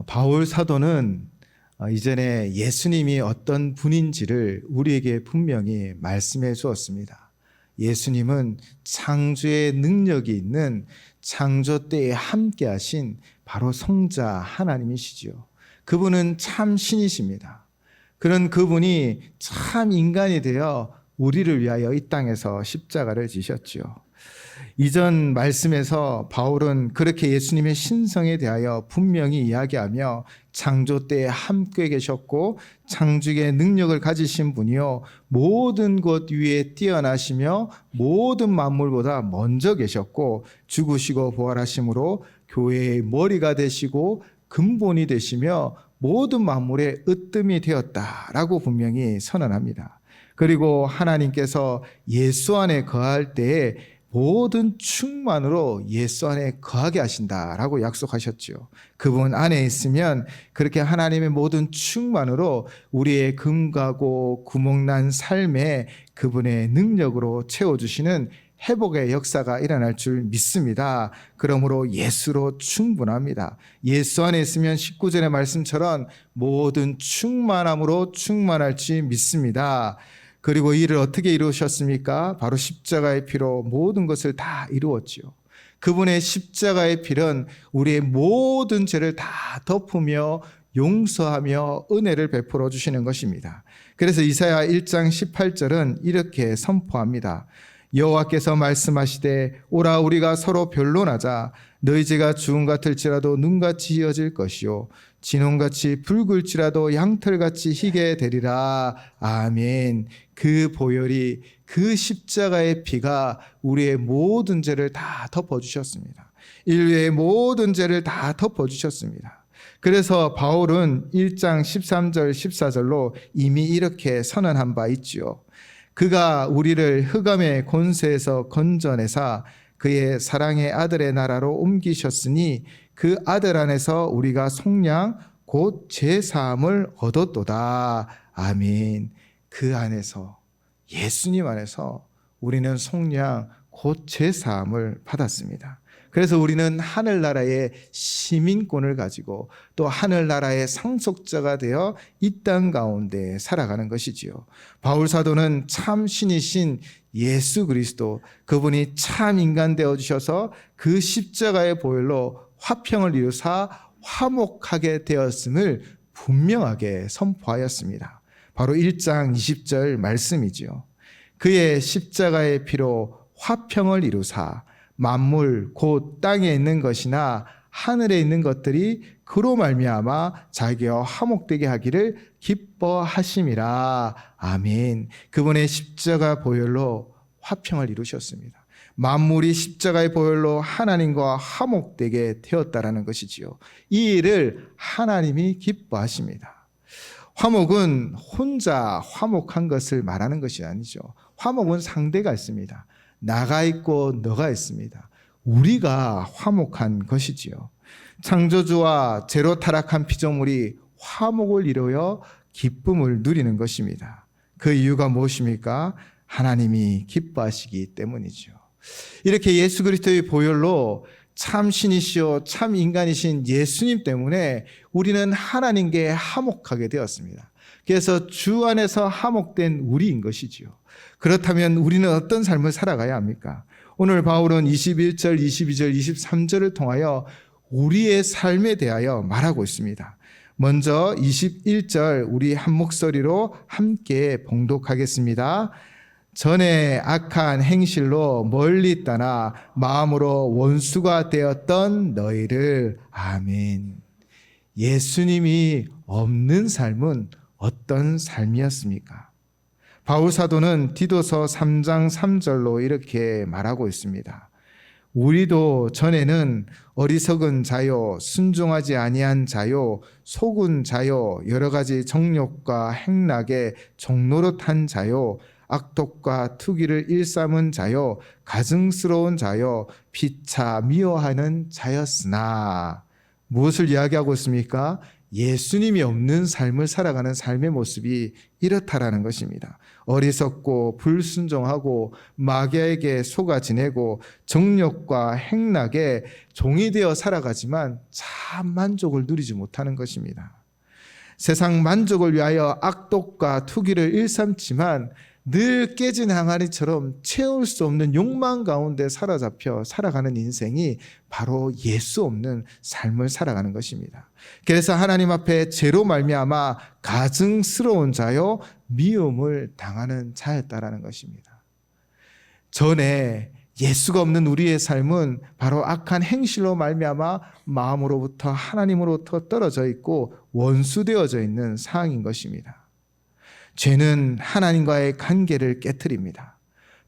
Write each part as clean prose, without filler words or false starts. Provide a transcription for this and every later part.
바울 사도는 이전에 예수님이 어떤 분인지를 우리에게 분명히 말씀해 주었습니다. 예수님은 창조의 능력이 있는 창조 때에 함께 하신 바로 성자 하나님이시지요. 그분은 참 신이십니다. 그런 그분이 참 인간이 되어 우리를 위하여 이 땅에서 십자가를 지셨지요. 이전 말씀에서 바울은 그렇게 예수님의 신성에 대하여 분명히 이야기하며 창조 때에 함께 계셨고 창조의 능력을 가지신 분이요 모든 것 위에 뛰어나시며 모든 만물보다 먼저 계셨고 죽으시고 부활하심으로 교회의 머리가 되시고 근본이 되시며 모든 만물의 으뜸이 되었다라고 분명히 선언합니다. 그리고 하나님께서 예수 안에 거할 때에 모든 충만으로 예수 안에 거하게 하신다라고 약속하셨죠. 그분 안에 있으면 그렇게 하나님의 모든 충만으로 우리의 금가고 구멍난 삶에 그분의 능력으로 채워주시는 회복의 역사가 일어날 줄 믿습니다. 그러므로 예수로 충분합니다. 예수 안에 있으면 19절의 말씀처럼 모든 충만함으로 충만할지 믿습니다. 그리고 이를 어떻게 이루셨습니까? 바로 십자가의 피로 모든 것을 다 이루었지요. 그분의 십자가의 피는 우리의 모든 죄를 다 덮으며 용서하며 은혜를 베풀어 주시는 것입니다. 그래서 이사야 1장 18절은 이렇게 선포합니다. 여호와께서 말씀하시되 오라 우리가 서로 변론하자. 너희 죄가 주홍 같을지라도 눈같이 희어질 것이요 진홍같이 붉을지라도 양털같이 희게 되리라. 아멘. 그 보혈이 그 십자가의 피가 우리의 모든 죄를 다 덮어주셨습니다. 인류의 모든 죄를 다 덮어주셨습니다. 그래서 바울은 1장 13절 14절로 이미 이렇게 선언한 바 있지요. 그가 우리를 흑암의 권세에서 건져내사 그의 사랑의 아들의 나라로 옮기셨으니 그 아들 안에서 우리가 속량 곧 제사함을 얻었도다. 아멘. 그 안에서 예수님 안에서 우리는 속량 곧 제사함을 받았습니다. 그래서 우리는 하늘나라의 시민권을 가지고 또 하늘나라의 상속자가 되어 이 땅 가운데 살아가는 것이지요. 바울 사도는 참 신이신 예수 그리스도 그분이 참 인간 되어주셔서 그 십자가의 보혈로 화평을 이루사 화목하게 되었음을 분명하게 선포하였습니다. 바로 1장 20절 말씀이지요. 그의 십자가의 피로 화평을 이루사 만물 곧 땅에 있는 것이나 하늘에 있는 것들이 그로 말미암아 자기와 화목되게 하기를 기뻐하심이라. 아멘. 그분의 십자가 보혈로 화평을 이루셨습니다. 만물이 십자가의 보혈로 하나님과 화목되게 되었다라는 것이지요. 이 일을 하나님이 기뻐하십니다. 화목은 혼자 화목한 것을 말하는 것이 아니죠. 화목은 상대가 있습니다. 나가 있고 너가 있습니다. 우리가 화목한 것이지요. 창조주와 죄로 타락한 피조물이 화목을 이루어 기쁨을 누리는 것입니다. 그 이유가 무엇입니까? 하나님이 기뻐하시기 때문이죠. 이렇게 예수 그리스도의 보혈로 참 신이시오 참 인간이신 예수님 때문에 우리는 하나님께 화목하게 되었습니다. 그래서 주 안에서 화목된 우리인 것이지요. 그렇다면 우리는 어떤 삶을 살아가야 합니까? 오늘 바울은 21절, 22절, 23절을 통하여 우리의 삶에 대하여 말하고 있습니다. 먼저 21절 우리 한 목소리로 함께 봉독하겠습니다. 전에 악한 행실로 멀리 떠나 마음으로 원수가 되었던 너희를. 아멘. 예수님이 없는 삶은 어떤 삶이었습니까? 바울 사도는 디도서 3장 3절로 이렇게 말하고 있습니다. 우리도 전에는 어리석은 자요, 순종하지 아니한 자요, 속은 자요, 여러 가지 정욕과 행락에 종노릇한 자요, 악독과 투기를 일삼은 자요, 가증스러운 자요, 피차 미워하는 자였으나 무엇을 이야기하고 있습니까? 예수님이 없는 삶을 살아가는 삶의 모습이 이렇다라는 것입니다. 어리석고 불순종하고 마귀에게 속아 지내고 정욕과 행락에 종이 되어 살아가지만 참 만족을 누리지 못하는 것입니다. 세상 만족을 위하여 악독과 투기를 일삼지만 늘 깨진 항아리처럼 채울 수 없는 욕망 가운데 사로잡혀 살아가는 인생이 바로 예수 없는 삶을 살아가는 것입니다. 그래서 하나님 앞에 죄로 말미암아 가증스러운 자요 미움을 당하는 자였다라는 것입니다. 전에 예수가 없는 우리의 삶은 바로 악한 행실로 말미암아 마음으로부터 하나님으로부터 떨어져 있고 원수되어져 있는 상황인 것입니다. 죄는 하나님과의 관계를 깨트립니다.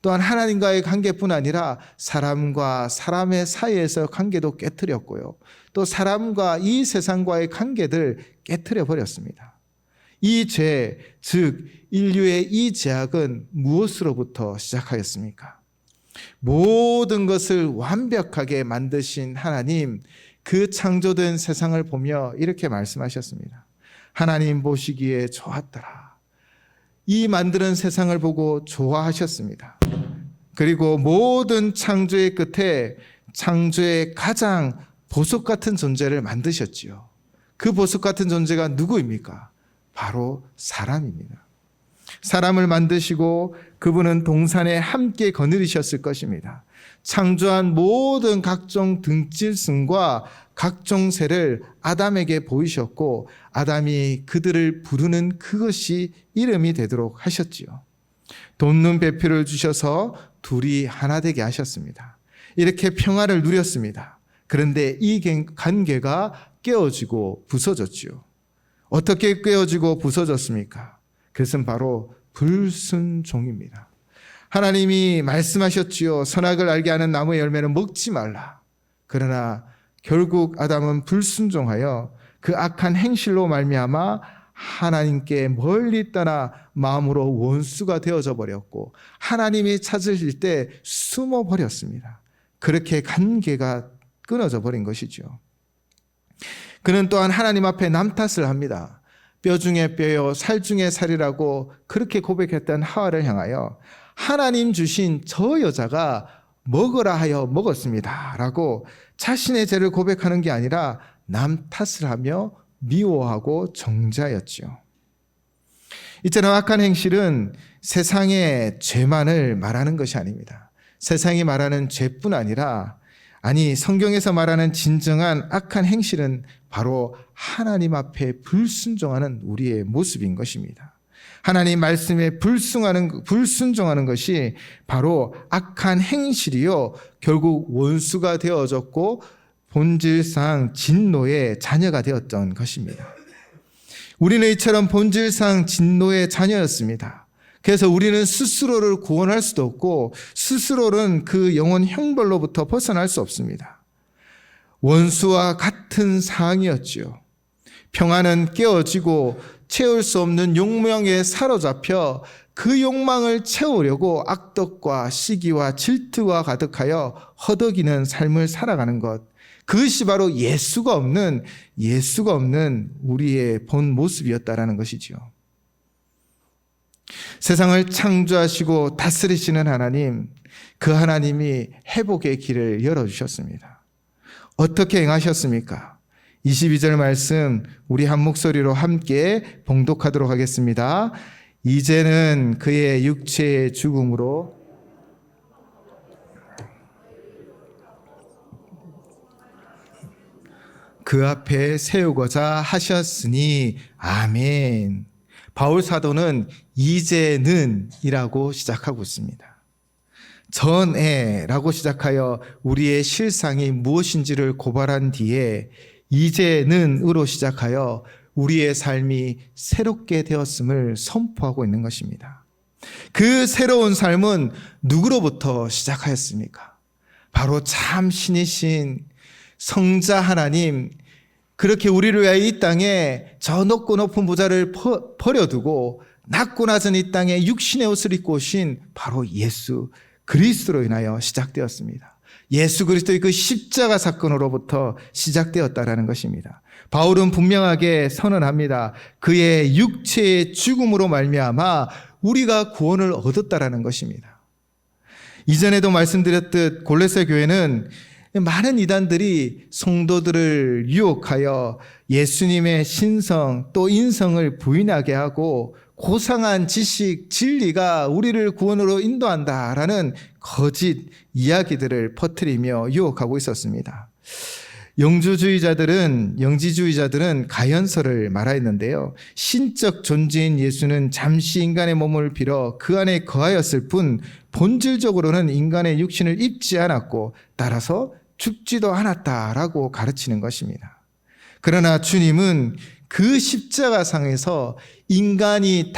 또한 하나님과의 관계뿐 아니라 사람과 사람의 사이에서 관계도 깨트렸고요. 또 사람과 이 세상과의 관계를 깨트려 버렸습니다. 이 죄, 즉 인류의 이 죄악은 무엇으로부터 시작하였습니까? 모든 것을 완벽하게 만드신 하나님, 그 창조된 세상을 보며 이렇게 말씀하셨습니다. 하나님 보시기에 좋았더라. 이 만드는 세상을 보고 좋아하셨습니다. 그리고 모든 창조의 끝에 창조의 가장 보석 같은 존재를 만드셨지요. 그 보석 같은 존재가 누구입니까? 바로 사람입니다. 사람을 만드시고 그분은 동산에 함께 거느리셨을 것입니다. 창조한 모든 각종 등짐승과 각종 새를 아담에게 보이셨고 아담이 그들을 부르는 그것이 이름이 되도록 하셨지요. 돋는 배필을 주셔서 둘이 하나 되게 하셨습니다. 이렇게 평화를 누렸습니다. 그런데 이 관계가 깨어지고 부서졌지요. 어떻게 깨어지고 부서졌습니까? 그것은 바로 불순종입니다. 하나님이 말씀하셨지요. 선악을 알게 하는 나무의 열매는 먹지 말라. 그러나 결국 아담은 불순종하여 그 악한 행실로 말미암아 하나님께 멀리 떠나 마음으로 원수가 되어져 버렸고 하나님이 찾으실 때 숨어 버렸습니다. 그렇게 관계가 끊어져 버린 것이죠. 그는 또한 하나님 앞에 남탓을 합니다. 뼈 중에 뼈요 살 중에 살이라고 그렇게 고백했던 하와를 향하여 하나님 주신 저 여자가 먹으라 하여 먹었습니다 라고 자신의 죄를 고백하는 게 아니라 남 탓을 하며 미워하고 정죄하였지요. 이처럼 악한 행실은 세상의 죄만을 말하는 것이 아닙니다. 세상이 말하는 죄뿐 아니라 성경에서 말하는 진정한 악한 행실은 바로 하나님 앞에 불순종하는 우리의 모습인 것입니다. 하나님 말씀에 불순종하는 것이 바로 악한 행실이요 결국 원수가 되어졌고 본질상 진노의 자녀가 되었던 것입니다. 우리는 이처럼 본질상 진노의 자녀였습니다. 그래서 우리는 스스로를 구원할 수도 없고 스스로는 그 영혼 형벌로부터 벗어날 수 없습니다. 원수와 같은 상황이었지요. 평안은 깨어지고 채울 수 없는 욕망에 사로잡혀 그 욕망을 채우려고 악덕과 시기와 질투가 가득하여 허덕이는 삶을 살아가는 것. 그것이 바로 예수가 없는 우리의 본 모습이었다라는 것이지요. 세상을 창조하시고 다스리시는 하나님, 그 하나님이 회복의 길을 열어주셨습니다. 어떻게 행하셨습니까? 22절 말씀 우리 한 목소리로 함께 봉독하도록 하겠습니다. 이제는 그의 육체의 죽음으로 그 앞에 세우고자 하셨으니 아멘. 바울 사도는 이제는 이라고 시작하고 있습니다. 전에라고 시작하여 우리의 실상이 무엇인지를 고발한 뒤에 이제는으로 시작하여 우리의 삶이 새롭게 되었음을 선포하고 있는 것입니다. 그 새로운 삶은 누구로부터 시작하였습니까? 바로 참 신이신 성자 하나님, 그렇게 우리를 위하여 이 땅에 저 높고 높은 부자를 버려두고 낮고 낮은 이 땅에 육신의 옷을 입고 오신 바로 예수 그리스도로 인하여 시작되었습니다. 예수 그리스도의 그 십자가 사건으로부터 시작되었다라는 것입니다. 바울은 분명하게 선언합니다. 그의 육체의 죽음으로 말미암아 우리가 구원을 얻었다라는 것입니다. 이전에도 말씀드렸듯 골로새 교회는 많은 이단들이 성도들을 유혹하여 예수님의 신성 또 인성을 부인하게 하고 고상한 지식, 진리가 우리를 구원으로 인도한다라는 거짓 이야기들을 퍼뜨리며 유혹하고 있었습니다. 영지주의자들은 가연설을 말하였는데요. 신적 존재인 예수는 잠시 인간의 몸을 빌어 그 안에 거하였을 뿐 본질적으로는 인간의 육신을 입지 않았고 따라서 죽지도 않았다라고 가르치는 것입니다. 그러나 주님은 그 십자가상에서 인간이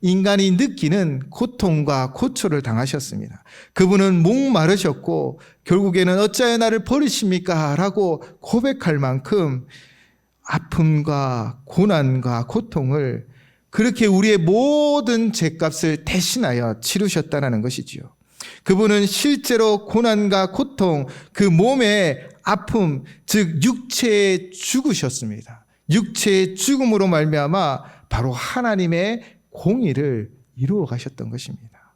느끼는 고통과 고초를 당하셨습니다. 그분은 목마르셨고 결국에는 어찌하여 나를 버리십니까? 라고 고백할 만큼 아픔과 고난과 고통을 그렇게 우리의 모든 죄값을 대신하여 치르셨다는 것이지요. 그분은 실제로 고난과 고통, 그 몸의 아픔, 즉 육체에 죽으셨습니다. 육체의 죽음으로 말미암아 바로 하나님의 공의를 이루어 가셨던 것입니다.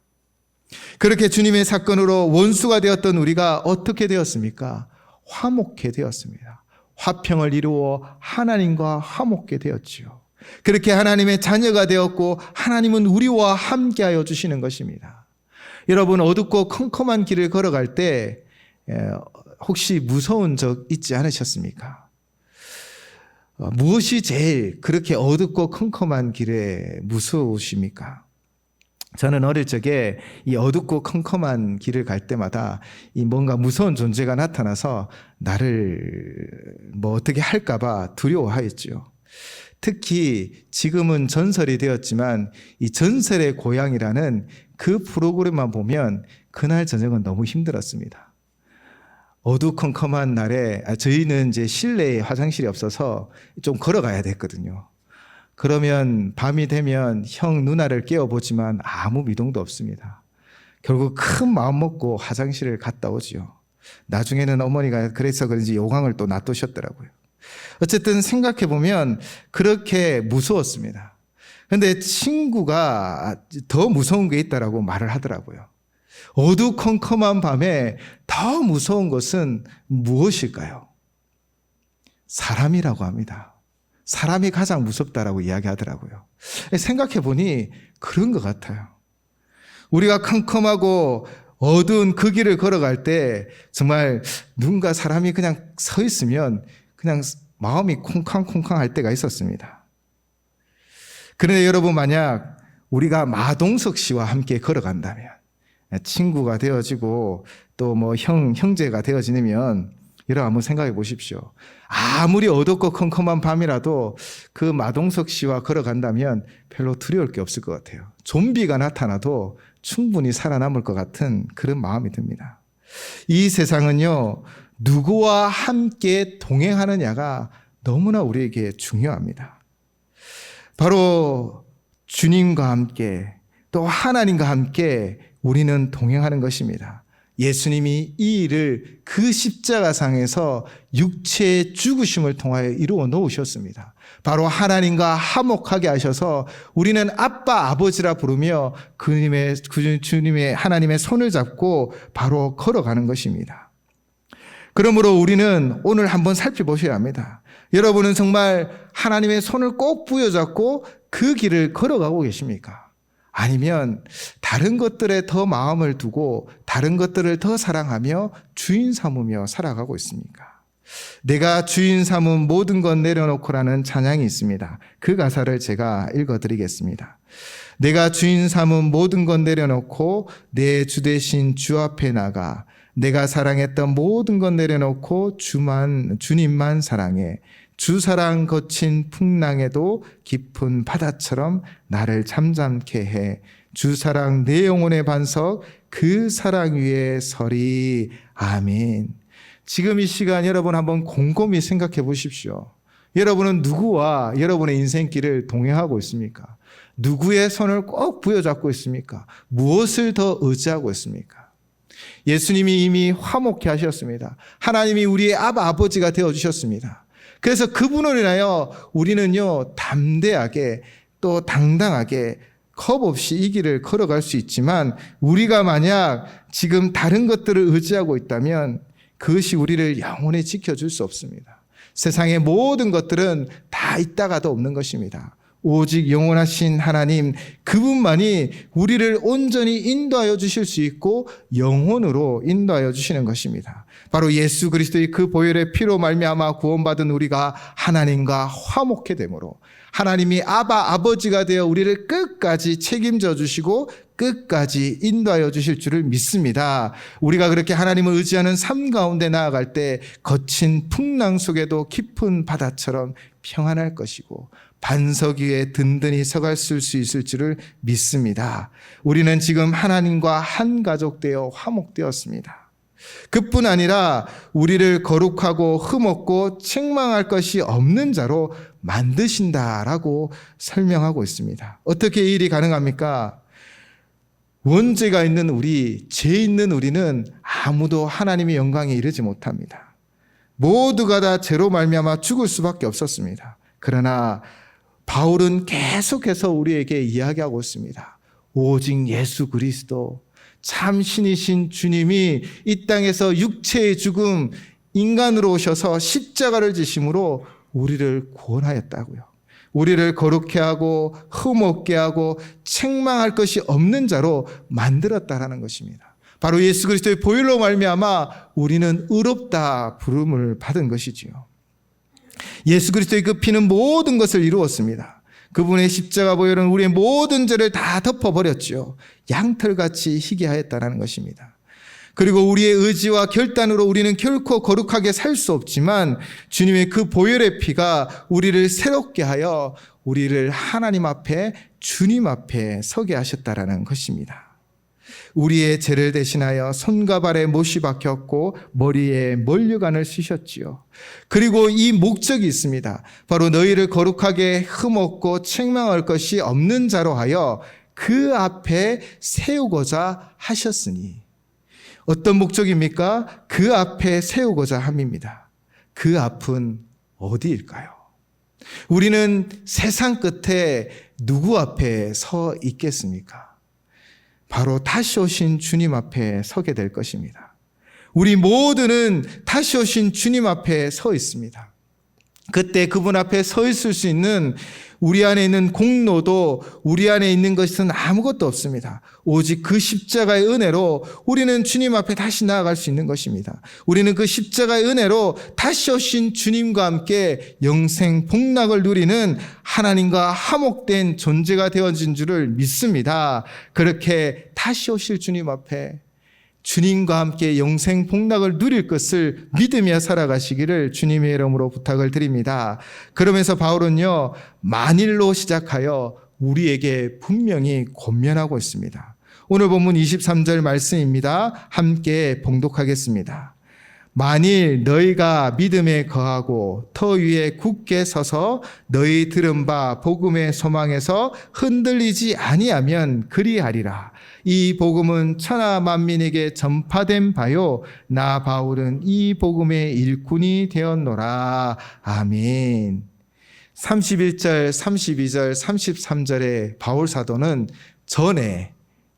그렇게 주님의 사건으로 원수가 되었던 우리가 어떻게 되었습니까? 화목해 되었습니다. 화평을 이루어 하나님과 화목해 되었지요. 그렇게 하나님의 자녀가 되었고 하나님은 우리와 함께하여 주시는 것입니다. 여러분, 어둡고 컴컴한 길을 걸어갈 때 혹시 무서운 적 있지 않으셨습니까? 무엇이 제일 그렇게 어둡고 컴컴한 길에 무서우십니까? 저는 어릴 적에 이 어둡고 컴컴한 길을 갈 때마다 이 뭔가 무서운 존재가 나타나서 나를 어떻게 할까봐 두려워하였죠. 특히 지금은 전설이 되었지만 이 전설의 고향이라는 그 프로그램만 보면 그날 저녁은 너무 힘들었습니다. 어두컴컴한 날에 저희는 이제 실내에 화장실이 없어서 좀 걸어가야 됐거든요. 그러면 밤이 되면 형 누나를 깨워보지만 아무 미동도 없습니다. 결국 큰 마음 먹고 화장실을 갔다 오지요. 나중에는 어머니가 그래서 그런지 요강을 또 놔두셨더라고요. 어쨌든 생각해보면 그렇게 무서웠습니다. 그런데 친구가 더 무서운 게 있다라고 말을 하더라고요. 어두컴컴한 밤에 더 무서운 것은 무엇일까요? 사람이라고 합니다. 사람이 가장 무섭다라고 이야기하더라고요. 생각해보니 그런 것 같아요. 우리가 컴컴하고 어두운 그 길을 걸어갈 때 정말 누군가 사람이 그냥 서 있으면 그냥 마음이 콩캉콩캉 할 때가 있었습니다. 그런데 여러분, 만약 우리가 마동석 씨와 함께 걸어간다면, 친구가 되어지고 또 형제가 되어지면 여러분 한번 생각해 보십시오. 아무리 어둡고 컴컴한 밤이라도 그 마동석 씨와 걸어간다면 별로 두려울 게 없을 것 같아요. 좀비가 나타나도 충분히 살아남을 것 같은 그런 마음이 듭니다. 이 세상은요, 누구와 함께 동행하느냐가 너무나 우리에게 중요합니다. 바로 주님과 함께 또 하나님과 함께 우리는 동행하는 것입니다. 예수님이 이 일을 그 십자가상에서 육체의 죽으심을 통하여 이루어 놓으셨습니다. 바로 하나님과 화목하게 하셔서 우리는 아빠, 아버지라 부르며 주님의 하나님의 손을 잡고 바로 걸어가는 것입니다. 그러므로 우리는 오늘 한번 살펴보셔야 합니다. 여러분은 정말 하나님의 손을 꼭 부여잡고 그 길을 걸어가고 계십니까? 아니면 다른 것들에 더 마음을 두고 다른 것들을 더 사랑하며 주인 삼으며 살아가고 있습니까? 내가 주인 삼은 모든 것 내려놓고라는 찬양이 있습니다. 그 가사를 제가 읽어드리겠습니다. 내가 주인 삼은 모든 것 내려놓고 내 주 대신 주 앞에 나가 내가 사랑했던 모든 것 내려놓고 주님만 사랑해. 주 사랑 거친 풍랑에도 깊은 바다처럼 나를 잠잠케 해. 주 사랑 내 영혼의 반석 그 사랑 위에 서리. 아멘. 지금 이 시간 여러분 한번 곰곰이 생각해 보십시오. 여러분은 누구와 여러분의 인생길을 동행하고 있습니까? 누구의 손을 꼭 부여잡고 있습니까? 무엇을 더 의지하고 있습니까? 예수님이 이미 화목케 하셨습니다. 하나님이 우리의 아버지가 되어주셨습니다. 그래서 그분을 인하여 우리는요, 담대하게 또 당당하게 겁 없이 이 길을 걸어갈 수 있지만, 우리가 만약 지금 다른 것들을 의지하고 있다면 그것이 우리를 영원히 지켜줄 수 없습니다. 세상의 모든 것들은 다 있다가도 없는 것입니다. 오직 영원하신 하나님, 그분만이 우리를 온전히 인도하여 주실 수 있고 영혼으로 인도하여 주시는 것입니다. 바로 예수 그리스도의 그 보혈의 피로 말미암아 구원받은 우리가 하나님과 화목해 되므로, 하나님이 아버지가 되어 우리를 끝까지 책임져 주시고 끝까지 인도하여 주실 줄을 믿습니다. 우리가 그렇게 하나님을 의지하는 삶 가운데 나아갈 때 거친 풍랑 속에도 깊은 바다처럼 평안할 것이고 반석 위에 든든히 서갈 수 있을 줄을 믿습니다. 우리는 지금 하나님과 한 가족 되어 화목되었습니다. 그뿐 아니라 우리를 거룩하고 흠없고 책망할 것이 없는 자로 만드신다라고 설명하고 있습니다. 어떻게 이 일이 가능합니까? 원죄가 있는 우리, 죄 있는 우리는 아무도 하나님의 영광에 이르지 못합니다. 모두가 다 죄로 말미암아 죽을 수밖에 없었습니다. 그러나 바울은 계속해서 우리에게 이야기하고 있습니다. 오직 예수 그리스도, 참 신이신 주님이 이 땅에서 육체의 죽음, 인간으로 오셔서 십자가를 지심으로 우리를 구원하였다고요. 우리를 거룩해 하고 흠없게 하고 책망할 것이 없는 자로 만들었다라는 것입니다. 바로 예수 그리스도의 보혈로 말미암아 우리는 의롭다 부름을 받은 것이지요. 예수 그리스도의 그 피는 모든 것을 이루었습니다. 그분의 십자가 보혈은 우리의 모든 죄를 다 덮어버렸죠. 양털같이 희게 하였다는 것입니다. 그리고 우리의 의지와 결단으로 우리는 결코 거룩하게 살 수 없지만 주님의 그 보혈의 피가 우리를 새롭게 하여 우리를 하나님 앞에, 주님 앞에 서게 하셨다는 것입니다. 우리의 죄를 대신하여 손과 발에 못이 박혔고 머리에 면류관을 쓰셨지요. 그리고 이 목적이 있습니다. 바로 너희를 거룩하게 흠없고 책망할 것이 없는 자로 하여 그 앞에 세우고자 하셨으니. 어떤 목적입니까? 그 앞에 세우고자 함입니다. 그 앞은 어디일까요? 우리는 세상 끝에 누구 앞에 서 있겠습니까? 바로 다시 오신 주님 앞에 서게 될 것입니다. 우리 모두는 다시 오신 주님 앞에 서 있습니다. 그때 그분 앞에 서 있을 수 있는 우리 안에 있는 공로도, 우리 안에 있는 것은 아무것도 없습니다. 오직 그 십자가의 은혜로 우리는 주님 앞에 다시 나아갈 수 있는 것입니다. 우리는 그 십자가의 은혜로 다시 오신 주님과 함께 영생 복락을 누리는 하나님과 화목된 존재가 되어진 줄을 믿습니다. 그렇게 다시 오실 주님 앞에 주님과 함께 영생 복락을 누릴 것을 믿으며 살아가시기를 주님의 이름으로 부탁을 드립니다. 그러면서 바울은요, 만일로 시작하여 우리에게 분명히 권면하고 있습니다. 오늘 본문 23절 말씀입니다. 함께 봉독하겠습니다. 만일 너희가 믿음에 거하고 터 위에 굳게 서서 너희 들은 바 복음의 소망에서 흔들리지 아니하면 그리하리라. 이 복음은 천하 만민에게 전파된 바요 나 바울은 이 복음의 일꾼이 되었노라. 아멘. 31절, 32절, 33절의 바울 사도는 전에,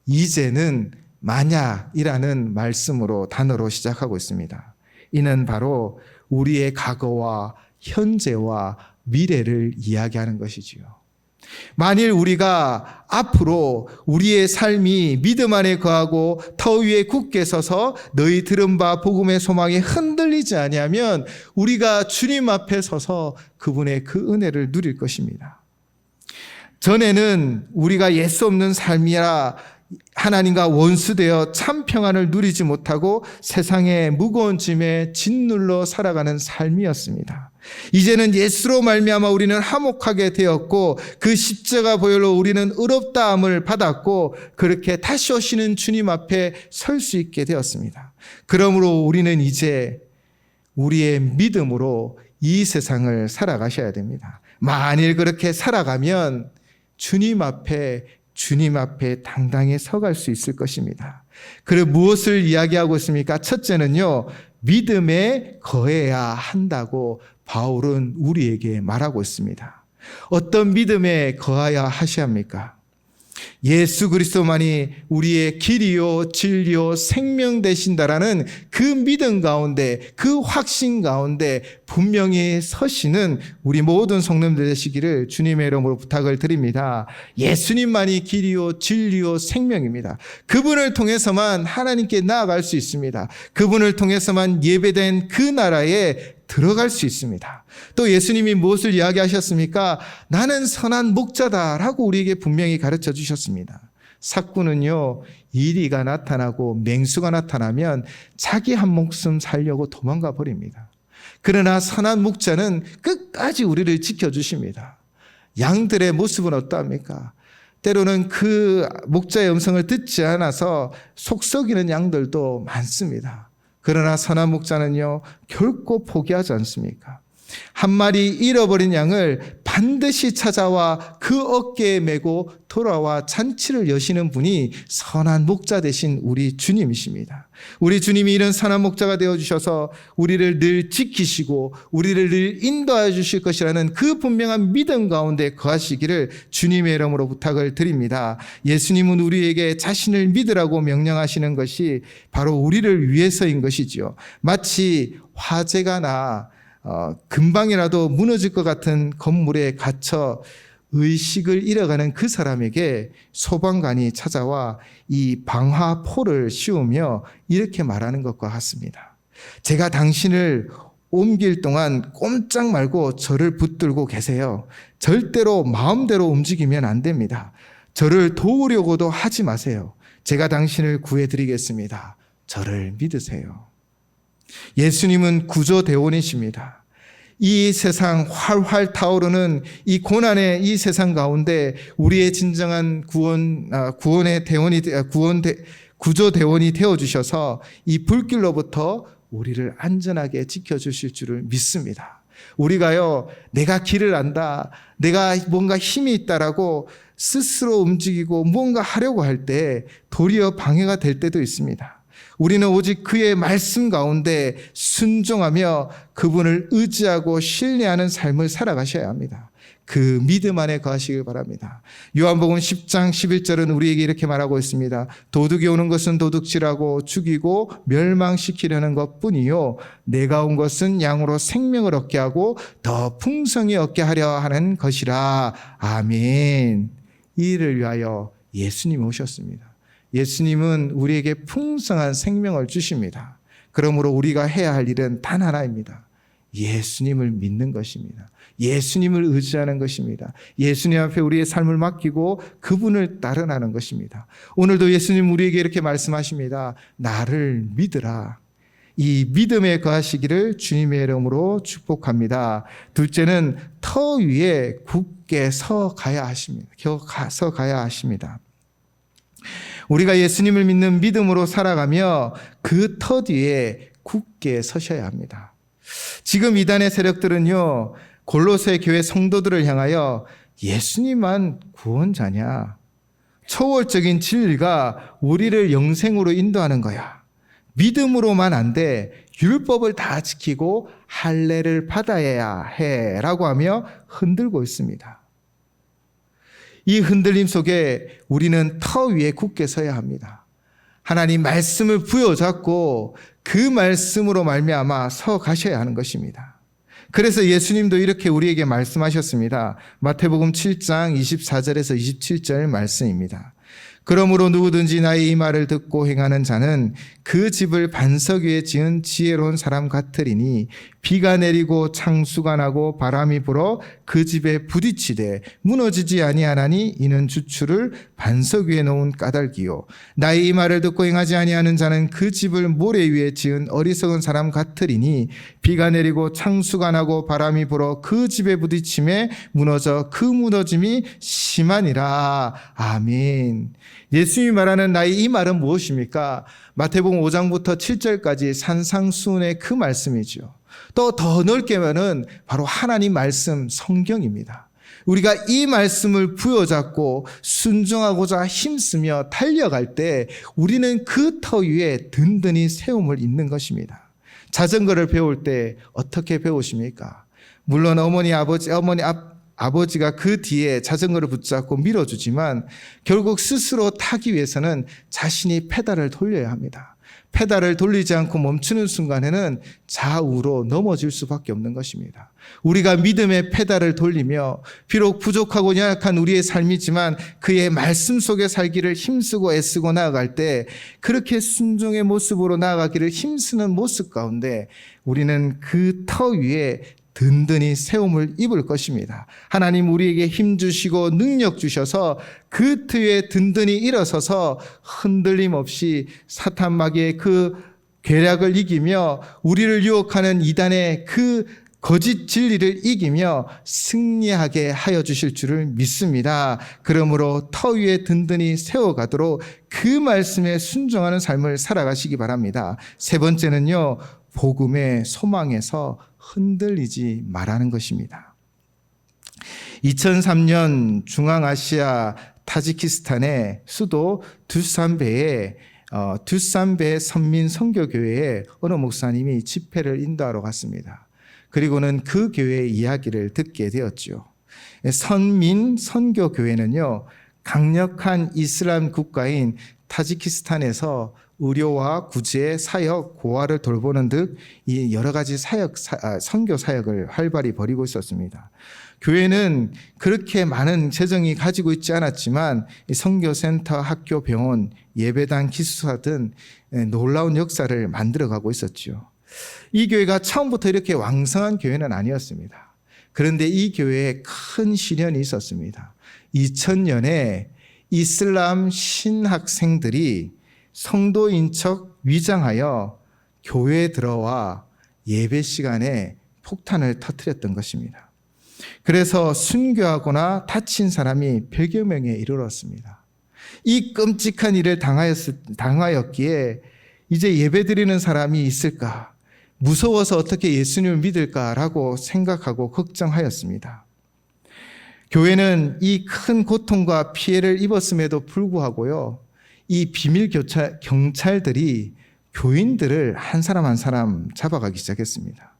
이제는, 만약이라는 말씀으로, 단어로 시작하고 있습니다. 이는 바로 우리의 과거와 현재와 미래를 이야기하는 것이지요. 만일 우리가 앞으로 우리의 삶이 믿음 안에 거하고 터 위에 굳게 서서 너희 들은 바 복음의 소망에 흔들리지 아니하면 우리가 주님 앞에 서서 그분의 그 은혜를 누릴 것입니다. 전에는 우리가 예수 없는 삶이라 하나님과 원수되어 참 평안을 누리지 못하고 세상의 무거운 짐에 짓눌러 살아가는 삶이었습니다. 이제는 예수로 말미암아 우리는 화목하게 되었고 그 십자가 보혈로 우리는 의롭다함을 받았고 그렇게 다시 오시는 주님 앞에 설 수 있게 되었습니다. 그러므로 우리는 이제 우리의 믿음으로 이 세상을 살아가셔야 됩니다. 만일 그렇게 살아가면 주님 앞에 당당히 서갈 수 있을 것입니다. 그리고 무엇을 이야기하고 있습니까? 첫째는요, 믿음에 거해야 한다고 바울은 우리에게 말하고 있습니다. 어떤 믿음에 거하여 하셔야 합니까? 예수 그리스도만이 우리의 길이요 진리요 생명 되신다라는 그 믿음 가운데, 그 확신 가운데 분명히 서시는 우리 모든 성도님들 되시기를 주님의 이름으로 부탁을 드립니다. 예수님만이 길이요 진리요 생명입니다. 그분을 통해서만 하나님께 나아갈 수 있습니다. 그분을 통해서만 예배된 그 나라에 들어갈 수 있습니다. 또 예수님이 무엇을 이야기하셨습니까? 나는 선한 목자다라고 우리에게 분명히 가르쳐 주셨습니다. 삭구는요, 이리가 나타나고 맹수가 나타나면 자기 한 목숨 살려고 도망가 버립니다. 그러나 선한 목자는 끝까지 우리를 지켜주십니다. 양들의 모습은 어떠합니까? 때로는 그 목자의 음성을 듣지 않아서 속썩이는 양들도 많습니다. 그러나 선한 목자는요, 결코 포기하지 않습니까? 한 마리 잃어버린 양을 반드시 찾아와 그 어깨에 메고 돌아와 잔치를 여시는 분이 선한 목자 되신 우리 주님이십니다. 우리 주님이 이런 선한 목자가 되어주셔서 우리를 늘 지키시고 우리를 늘 인도하여 주실 것이라는 그 분명한 믿음 가운데 거하시기를 주님의 이름으로 부탁을 드립니다. 예수님은 우리에게 자신을 믿으라고 명령하시는 것이 바로 우리를 위해서인 것이지요. 마치 화재가 나 금방이라도 무너질 것 같은 건물에 갇혀 의식을 잃어가는 그 사람에게 소방관이 찾아와 이 방화포를 씌우며 이렇게 말하는 것과 같습니다. 제가 당신을 옮길 동안 꼼짝 말고 저를 붙들고 계세요. 절대로 마음대로 움직이면 안 됩니다. 저를 도우려고도 하지 마세요. 제가 당신을 구해드리겠습니다. 저를 믿으세요. 예수님은 구조대원이십니다. 이 세상 활활 타오르는 이 고난의 이 세상 가운데 우리의 진정한 구조대원이 되어주셔서 이 불길로부터 우리를 안전하게 지켜주실 줄을 믿습니다. 우리가요, 내가 길을 안다, 내가 뭔가 힘이 있다라고 스스로 움직이고 무언가 하려고 할 때 도리어 방해가 될 때도 있습니다. 우리는 오직 그의 말씀 가운데 순종하며 그분을 의지하고 신뢰하는 삶을 살아가셔야 합니다. 그 믿음 안에 거하시길 바랍니다. 요한복음 10장 11절은 우리에게 이렇게 말하고 있습니다. 도둑이 오는 것은 도둑질하고 죽이고 멸망시키려는 것뿐이요 내가 온 것은 양으로 생명을 얻게 하고 더 풍성히 얻게 하려 하는 것이라. 아멘. 이 일을 위하여 예수님이 오셨습니다. 예수님은 우리에게 풍성한 생명을 주십니다. 그러므로 우리가 해야 할 일은 단 하나입니다. 예수님을 믿는 것입니다. 예수님을 의지하는 것입니다. 예수님 앞에 우리의 삶을 맡기고 그분을 따르는 것입니다. 오늘도 예수님 우리에게 이렇게 말씀하십니다. 나를 믿으라. 이 믿음에 거하시기를 주님의 이름으로 축복합니다. 둘째는 터 위에 굳게 서 가야 하십니다. 서 가야 하십니다. 우리가 예수님을 믿는 믿음으로 살아가며 그 터 뒤에 굳게 서셔야 합니다. 지금 이단의 세력들은요, 골로새 교회 성도들을 향하여 예수님만 구원자냐? 초월적인 진리가 우리를 영생으로 인도하는 거야. 믿음으로만 안 돼. 율법을 다 지키고 할례를 받아야 해. 라고 하며 흔들고 있습니다. 이 흔들림 속에 우리는 터 위에 굳게 서야 합니다. 하나님 말씀을 부여잡고 그 말씀으로 말미암아 서 가셔야 하는 것입니다. 그래서 예수님도 이렇게 우리에게 말씀하셨습니다. 마태복음 7장 24절에서 27절 말씀입니다. 그러므로 누구든지 나의 이 말을 듣고 행하는 자는 그 집을 반석 위에 지은 지혜로운 사람 같으리니 비가 내리고 창수가 나고 바람이 불어 그 집에 부딪히되 무너지지 아니하나니 이는 주추를 반석 위에 놓은 까닭이요. 나의 이 말을 듣고 행하지 아니하는 자는 그 집을 모래 위에 지은 어리석은 사람 같으리니 비가 내리고 창수가 나고 바람이 불어 그 집에 부딪힘에 무너져 그 무너짐이 심하니라. 아멘. 예수님이 말하는 나의 이 말은 무엇입니까? 마태복음 5장부터 7절까지 산상수훈의 그 말씀이죠. 또 더 넓게 말은 바로 하나님 말씀 성경입니다. 우리가 이 말씀을 부여잡고 순종하고자 힘쓰며 달려갈 때 우리는 그 터 위에 든든히 세움을 잇는 것입니다. 자전거를 배울 때 어떻게 배우십니까? 물론 아버지가 그 뒤에 자전거를 붙잡고 밀어주지만 결국 스스로 타기 위해서는 자신이 페달을 돌려야 합니다. 페달을 돌리지 않고 멈추는 순간에는 좌우로 넘어질 수밖에 없는 것입니다. 우리가 믿음의 페달을 돌리며 비록 부족하고 연약한 우리의 삶이지만 그의 말씀 속에 살기를 힘쓰고 애쓰고 나아갈 때 그렇게 순종의 모습으로 나아가기를 힘쓰는 모습 가운데 우리는 그 터 위에 든든히 세움을 입을 것입니다. 하나님 우리에게 힘 주시고 능력 주셔서 그 뒤에 든든히 일어서서 흔들림 없이 사탄 마귀의 그 괴략을 이기며 우리를 유혹하는 이단의 그 거짓 진리를 이기며 승리하게 하여 주실 줄을 믿습니다. 그러므로 터 위에 든든히 세워가도록 그 말씀에 순종하는 삶을 살아가시기 바랍니다. 세 번째는요, 복음의 소망에서 흔들리지 말라는 것입니다. 2003년 중앙아시아 타지키스탄의 수도 두산베의 선민 선교교회에 어느 목사님이 집회를 인도하러 갔습니다. 그리고는 그 교회의 이야기를 듣게 되었죠. 선민 선교교회는요, 강력한 이슬람 국가인 타지키스탄에서 의료와 구제, 사역, 고아를 돌보는 등 이 여러 가지 선교 사역을 활발히 벌이고 있었습니다. 교회는 그렇게 많은 재정이 가지고 있지 않았지만 선교센터, 학교, 병원, 예배당, 기숙사 등 놀라운 역사를 만들어가고 있었죠. 이 교회가 처음부터 이렇게 왕성한 교회는 아니었습니다. 그런데 이 교회에 큰 시련이 있었습니다. 2000년에 이슬람 신학생들이 성도인 척 위장하여 교회에 들어와 예배 시간에 폭탄을 터뜨렸던 것입니다. 그래서 순교하거나 다친 사람이 100여 명에 이르렀습니다. 이 끔찍한 일을 당하였기에 이제 예배드리는 사람이 있을까? 무서워서 어떻게 예수님을 믿을까라고 생각하고 걱정하였습니다. 교회는 이 큰 고통과 피해를 입었음에도 불구하고요, 이 비밀 경찰들이 교인들을 한 사람 한 사람 잡아가기 시작했습니다.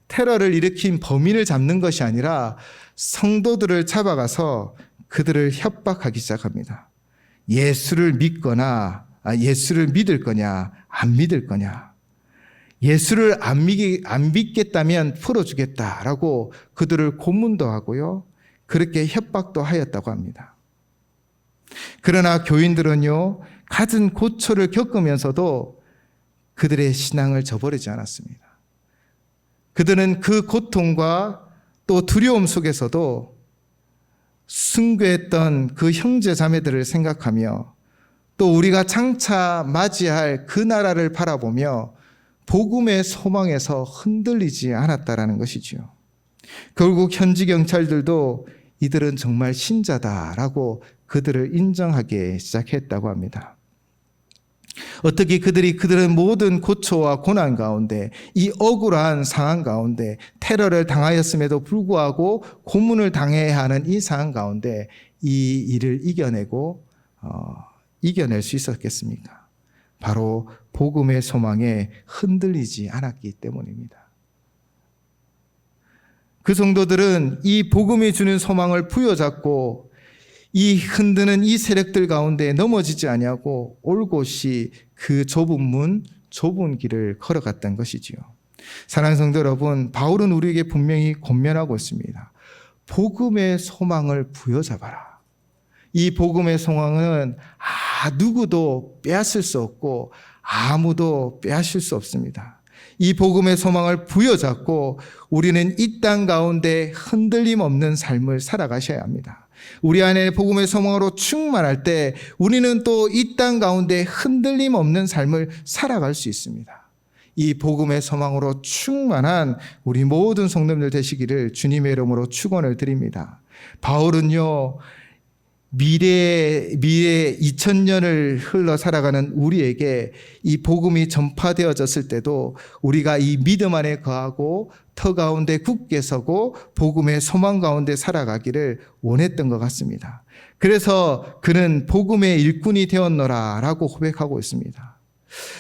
테러를 일으킨 범인을 잡는 것이 아니라 성도들을 잡아가서 그들을 협박하기 시작합니다. 예수를 믿거나 예수를 믿을 거냐 안 믿을 거냐, 예수를 안 믿겠다면 풀어주겠다라고 그들을 고문도 하고요, 그렇게 협박도 하였다고 합니다. 그러나 교인들은요, 갖은 고초를 겪으면서도 그들의 신앙을 저버리지 않았습니다. 그들은 그 고통과 또 두려움 속에서도 순교했던 그 형제 자매들을 생각하며 또 우리가 장차 맞이할 그 나라를 바라보며 복음의 소망에서 흔들리지 않았다라는 것이지요. 결국 현지 경찰들도 이들은 정말 신자다라고 그들을 인정하기 시작했다고 합니다. 어떻게 그들은 모든 고초와 고난 가운데, 이 억울한 상황 가운데, 테러를 당하였음에도 불구하고 고문을 당해야 하는 이 상황 가운데 이 일을 이겨낼 수 있었겠습니까? 바로 복음의 소망에 흔들리지 않았기 때문입니다. 그 성도들은 이 복음이 주는 소망을 부여잡고 이 흔드는 이 세력들 가운데 넘어지지 아니하고 올곧이 그 좁은 문, 좁은 길을 걸어갔던 것이지요. 사랑하는 성도 여러분, 바울은 우리에게 분명히 권면하고 있습니다. 복음의 소망을 부여잡아라. 이 복음의 소망은 누구도 빼앗을 수 없고 아무도 빼앗을 수 없습니다. 이 복음의 소망을 부여잡고 우리는 이 땅 가운데 흔들림 없는 삶을 살아가셔야 합니다. 우리 안에 복음의 소망으로 충만할 때 우리는 또 이 땅 가운데 흔들림 없는 삶을 살아갈 수 있습니다. 이 복음의 소망으로 충만한 우리 모든 성도님들 되시기를 주님의 이름으로 축원을 드립니다. 바울은요, 미래 2000년을 흘러 살아가는 우리에게 이 복음이 전파되어졌을 때도 우리가 이 믿음 안에 거하고 터 가운데 굳게 서고 복음의 소망 가운데 살아가기를 원했던 것 같습니다. 그래서 그는 복음의 일꾼이 되었노라 라고 고백하고 있습니다.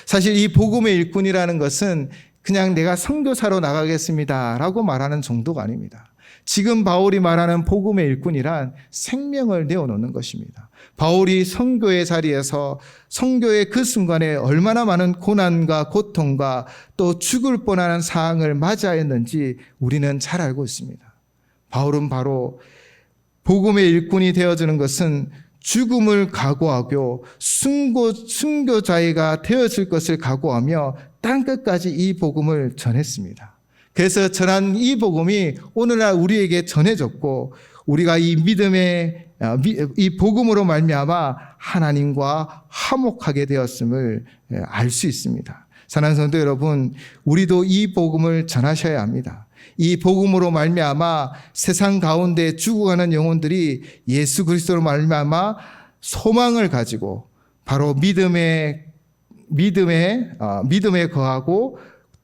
사실 이 복음의 일꾼이라는 것은 그냥 내가 선교사로 나가겠습니다 라고 말하는 정도가 아닙니다. 지금 바울이 말하는 복음의 일꾼이란 생명을 내어놓는 것입니다. 바울이 선교의 자리에서 선교의 그 순간에 얼마나 많은 고난과 고통과 또 죽을 뻔한 상황을 맞이하였는지 우리는 잘 알고 있습니다. 바울은 바로 복음의 일꾼이 되어주는 것은 죽음을 각오하고 순교자가 되어질 것을 각오하며 땅끝까지 이 복음을 전했습니다. 그래서 전한 이 복음이 오늘날 우리에게 전해졌고 우리가 이 믿음의 이 복음으로 말미암아 하나님과 화목하게 되었음을 알 수 있습니다. 사랑하는 성도 여러분, 우리도 이 복음을 전하셔야 합니다. 이 복음으로 말미암아 세상 가운데 죽어가는 영혼들이 예수 그리스도로 말미암아 소망을 가지고 바로 믿음에 거하고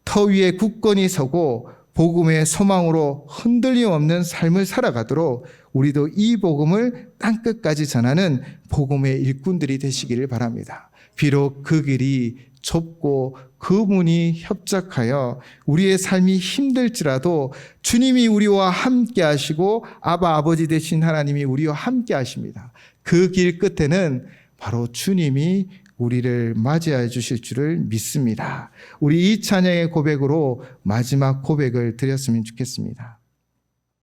터 위에 굳건히 서고 복음의 소망으로 흔들림 없는 삶을 살아가도록 우리도 이 복음을 땅끝까지 전하는 복음의 일꾼들이 되시기를 바랍니다. 비록 그 길이 좁고 그 문이 협착하여 우리의 삶이 힘들지라도 주님이 우리와 함께 하시고 아버지 되신 하나님이 우리와 함께 하십니다. 그 길 끝에는 바로 주님이 우리를 맞이해 주실 줄을 믿습니다. 우리 이 찬양의 고백으로 마지막 고백을 드렸으면 좋겠습니다.